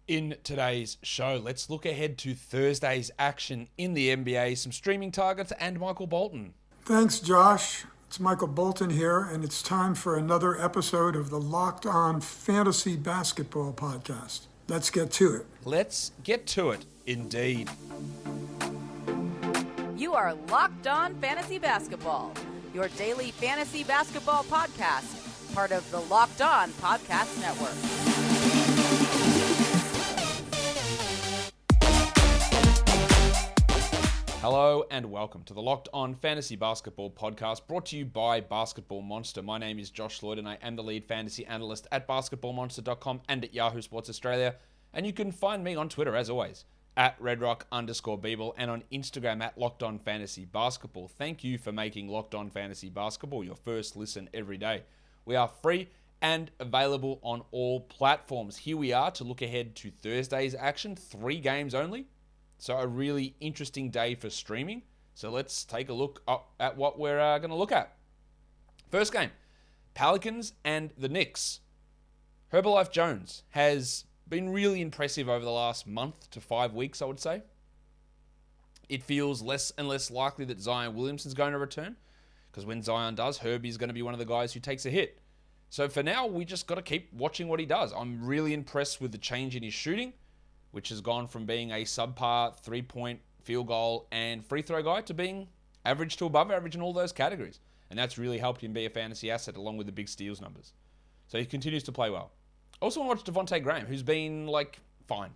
In today's show, let's look ahead to Thursday's action in the NBA, some streaming targets, and Michael Bolton. Thanks, Josh. It's Michael Bolton here, and it's time for another episode of the Locked On Fantasy Basketball Podcast. Let's get to it. Let's get to it, indeed. You are Locked On Fantasy Basketball, your daily fantasy basketball podcast, part of the Locked On Podcast Network. Hello and welcome to the Locked On Fantasy Basketball Podcast, brought to you by Basketball Monster. My name is Josh Lloyd and I am the lead fantasy analyst at basketballmonster.com and at Yahoo Sports Australia. And you can find me on Twitter, as always, at redrock_Beeble and on Instagram at Locked On Fantasy Basketball. Thank you for making Locked On Fantasy Basketball your first listen every day. We are free and available on all platforms. Here we are to look ahead to Thursday's action, 3 games only. So a really interesting day for streaming. So let's take a look at what we're going to look at. First game, Pelicans and the Knicks. Herbalife Jones has been really impressive over the last month to 5 weeks, I would say. It feels less and less likely that Zion Williamson's going to return, because when Zion does, Herbie's going to be one of the guys who takes a hit. So for now, we just got to keep watching what he does. I'm really impressed with the change in his shooting, which has gone from being a subpar 3-point field goal and free throw guy to being average to above average in all those categories. And that's really helped him be a fantasy asset along with the big steals numbers. So he continues to play well. I also want to watch Devontae Graham, who's been fine,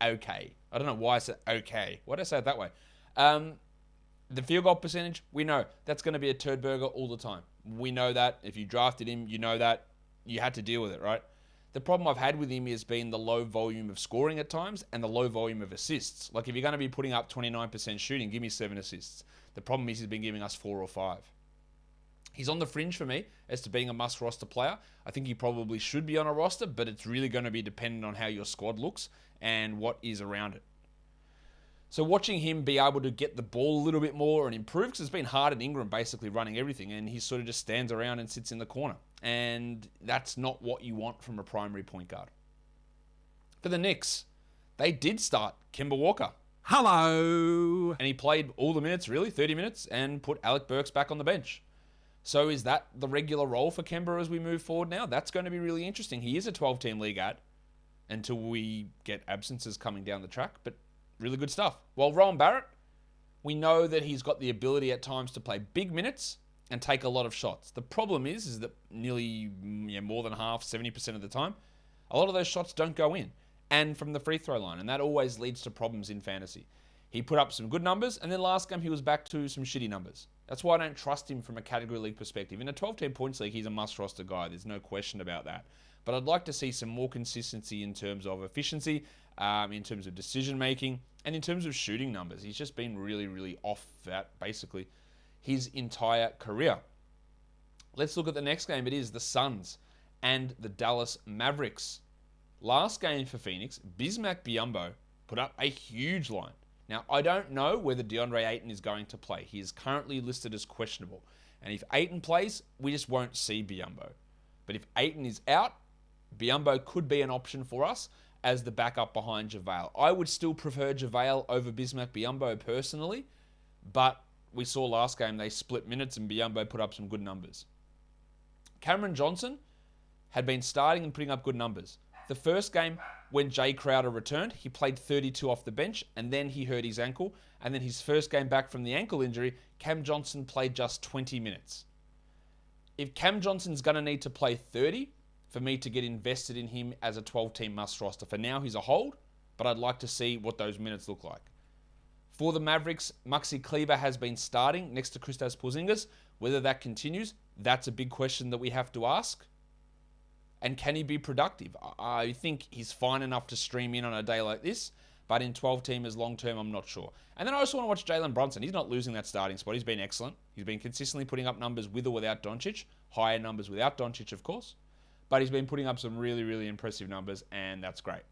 okay. I don't know why I said okay. Why did I say it that way? The field goal percentage, we know that's going to be a turd burger all the time. We know that. If you drafted him, you know that. You had to deal with it, right? The problem I've had with him has been the low volume of scoring at times and the low volume of assists. Like, if you're going to be putting up 29% shooting, give me 7 assists. The problem is he's been giving us 4 or 5. He's on the fringe for me as to being a must-roster player. I think he probably should be on a roster, but it's really going to be dependent on how your squad looks and what is around it. So watching him be able to get the ball a little bit more and improve, because it's been hard at Ingram basically running everything, and he sort of just stands around and sits in the corner. And that's not what you want from a primary point guard. For the Knicks, they did start Kemba Walker. Hello. And he played all the minutes, really, 30 minutes, and put Alec Burks back on the bench. So is that the regular role for Kemba as we move forward now? That's going to be really interesting. He is a 12-team league at until we get absences coming down the track, but really good stuff. While Rowan Barrett, we know that he's got the ability at times to play big minutes and take a lot of shots. The problem is that nearly more than half, 70% of the time, a lot of those shots don't go in, and from the free throw line, and that always leads to problems in fantasy. He put up some good numbers, and then last game he was back to some shitty numbers. That's why I don't trust him from a category league perspective. In a 12-team points league, he's a must-roster guy. There's no question about that. But I'd like to see some more consistency in terms of efficiency, in terms of decision-making, and in terms of shooting numbers. He's just been really, really off that, basically, his entire career. Let's look at the next game. It is the Suns and the Dallas Mavericks. Last game for Phoenix, Bismack Biyombo put up a huge line. Now, I don't know whether DeAndre Ayton is going to play. He is currently listed as questionable. And if Ayton plays, we just won't see Biyombo. But if Ayton is out, Biyombo could be an option for us as the backup behind JaVale. I would still prefer JaVale over Bismack Biyombo personally, but we saw last game they split minutes and Biyombo put up some good numbers. Cameron Johnson had been starting and putting up good numbers. The first game, when Jay Crowder returned, he played 32 off the bench, and then he hurt his ankle. And then his first game back from the ankle injury, Cam Johnson played just 20 minutes. If Cam Johnson's going to need to play 30 for me to get invested in him as a 12-team must roster, for now he's a hold, but I'd like to see what those minutes look like. For the Mavericks, Maxi Kleber has been starting next to Kristaps Porzingis. Whether that continues, that's a big question that we have to ask. And can he be productive? I think he's fine enough to stream in on a day like this, but in 12-teamers long-term, I'm not sure. And then I also want to watch Jalen Brunson. He's not losing that starting spot. He's been excellent. He's been consistently putting up numbers with or without Doncic. Higher numbers without Doncic, of course. But he's been putting up some really, really impressive numbers, and that's great.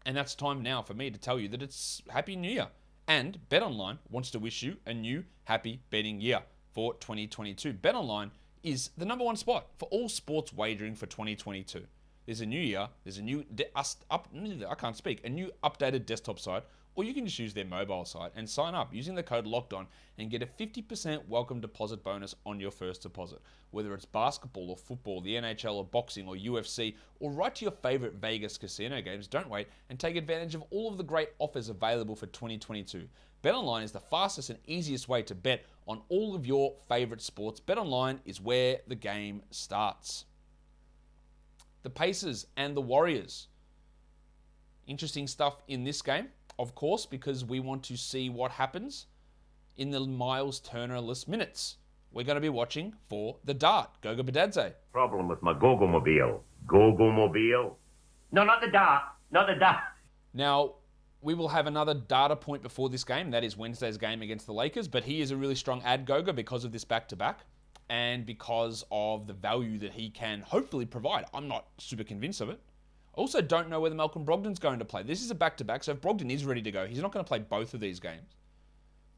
And that's time now for me to tell you that it's Happy New Year. And BetOnline wants to wish you a new happy betting year for 2022. BetOnline is the number one spot for all sports wagering for 2022. there's a new year, there's a new a new updated desktop site, or you can just use their mobile site and sign up using the code LOCKEDON and get a 50% welcome deposit bonus on your first deposit. Whether it's basketball or football, the NHL or boxing or UFC, or right to your favorite Vegas casino games, don't wait and take advantage of all of the great offers available for 2022. BetOnline is the fastest and easiest way to bet on all of your favorite sports. BetOnline is where the game starts. The Pacers and the Warriors. Interesting stuff in this game, of course, because we want to see what happens in the Miles Turner-less minutes. We're going to be watching for the dart. Goga Badadze. Problem with my Gogo-mobile. Gogo-mobile? No, not the dart. Not the dart. Now, we will have another data point before this game. That is Wednesday's game against the Lakers. But he is a really strong ad, Goga, because of this back-to-back and because of the value that he can hopefully provide. I'm not super convinced of it. I also don't know whether Malcolm Brogdon's going to play. This is a back-to-back, so if Brogdon is ready to go, he's not going to play both of these games.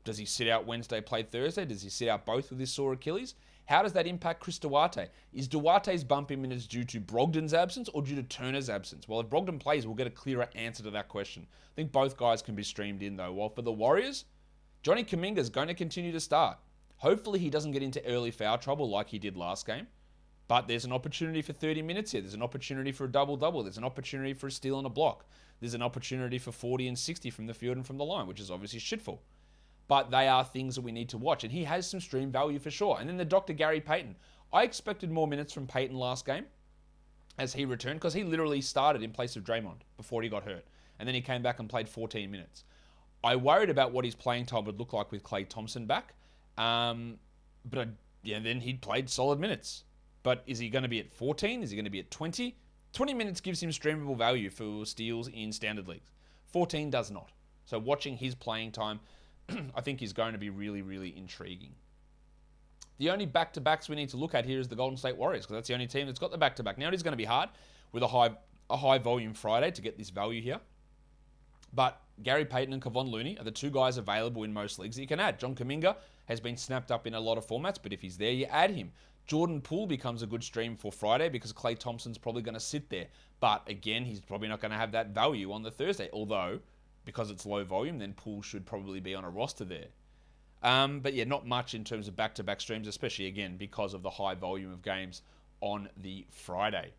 Does he sit out Wednesday, play Thursday? Does he sit out both with his sore Achilles? How does that impact Chris Duarte? Is Duarte's bump in minutes due to Brogdon's absence or due to Turner's absence? Well, if Brogdon plays, we'll get a clearer answer to that question. I think both guys can be streamed in, though. While for the Warriors, Johnny Kuminga's going to continue to start. Hopefully he doesn't get into early foul trouble like he did last game. But there's an opportunity for 30 minutes here. There's an opportunity for a double-double. There's an opportunity for a steal and a block. There's an opportunity for 40 and 60 from the field and from the line, which is obviously shitful. But they are things that we need to watch. And he has some stream value for sure. And then the Dr. Gary Payton. I expected more minutes from Payton last game as he returned because he literally started in place of Draymond before he got hurt. And then he came back and played 14 minutes. I worried about what his playing time would look like with Klay Thompson back. Then he'd played solid minutes. But is he going to be at 14? Is he going to be at 20? 20 minutes gives him streamable value for steals in standard leagues. 14 does not. So watching his playing time, I think is going to be really, really intriguing. The only back-to-backs we need to look at here is the Golden State Warriors, because that's the only team that's got the back-to-back. Now it is going to be hard with a high volume Friday to get this value here. But Gary Payton and Kevon Looney are the two guys available in most leagues that you can add. John Kuminga has been snapped up in a lot of formats, but if he's there, you add him. Jordan Poole becomes a good stream for Friday because Klay Thompson's probably going to sit there. But again, he's probably not going to have that value on the Thursday. Although, because it's low volume, then Poole should probably be on a roster there. But yeah, not much in terms of back-to-back streams, especially again because of the high volume of games on the Friday.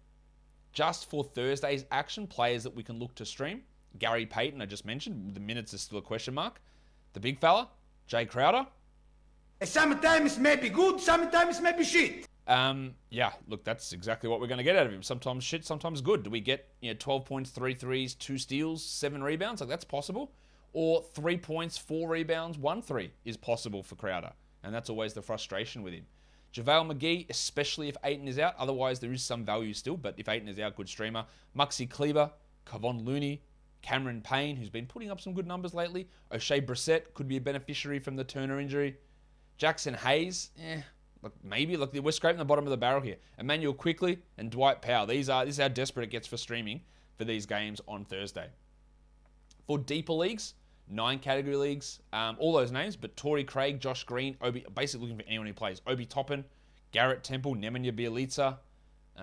Just for Thursday's action, players that we can look to stream. Gary Payton, I just mentioned. The minutes is still a question mark. The big fella, Jay Crowder. Sometimes may be good, sometimes may be shit. Yeah, look, that's exactly what we're going to get out of him. Sometimes shit, sometimes good. Do we get 12 points, 3 threes, 2 steals, 7 rebounds? Like, that's possible. Or 3 points, 4 rebounds, 1 3 is possible for Crowder. And that's always the frustration with him. JaVale McGee, especially if Ayton is out. Otherwise, there is some value still, but if Ayton is out, good streamer. Maxi Kleber, Kevon Looney, Cameron Payne, who's been putting up some good numbers lately. O'Shea Brissett could be a beneficiary from the Turner injury. Jackson Hayes, look, maybe. Look, we're scraping the bottom of the barrel here. Emmanuel Quickley and Dwight Powell. This is how desperate it gets for streaming for these games on Thursday. For deeper leagues, 9 category leagues, all those names, but Torrey Craig, Josh Green, Obi, basically looking for anyone who plays. Obi Toppin, Garrett Temple, Nemanja Bjelica,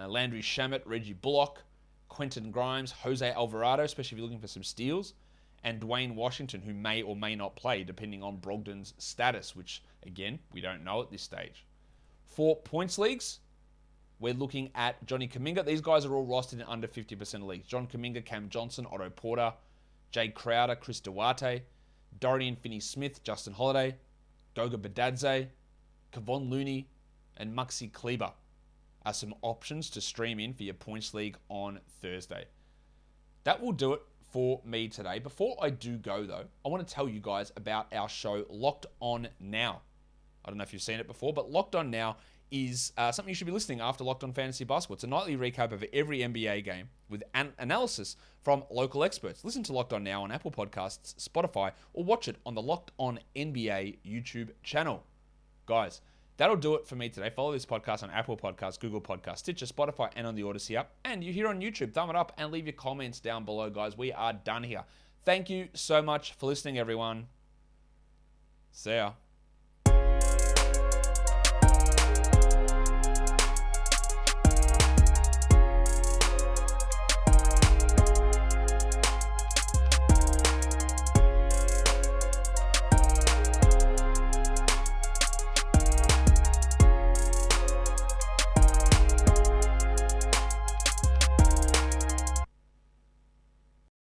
Landry Shamet, Reggie Bullock, Quentin Grimes, Jose Alvarado, especially if you're looking for some steals, and Dwayne Washington, who may or may not play, depending on Brogdon's status, which, again, we don't know at this stage. For points leagues, we're looking at Johnny Kuminga. These guys are all rostered in under 50% of leagues. John Kuminga, Cam Johnson, Otto Porter, Jay Crowder, Chris Duarte, Dorian Finney-Smith, Justin Holiday, Goga Badadze, Kevon Looney, and Maxi Kleber are some options to stream in for your points league on Thursday. That will do it for me today. Before I do go, though, I want to tell you guys about our show, Locked On Now. I don't know if you've seen it before, but Locked On Now is something you should be listening after Locked On Fantasy Basketball. It's a nightly recap of every NBA game with analysis from local experts. Listen to Locked On Now on Apple Podcasts, Spotify, or watch it on the Locked On NBA YouTube channel. Guys, that'll do it for me today. Follow this podcast on Apple Podcasts, Google Podcasts, Stitcher, Spotify, and on the Odyssey app. And you're here on YouTube. Thumb it up and leave your comments down below, guys. We are done here. Thank you so much for listening, everyone. See ya.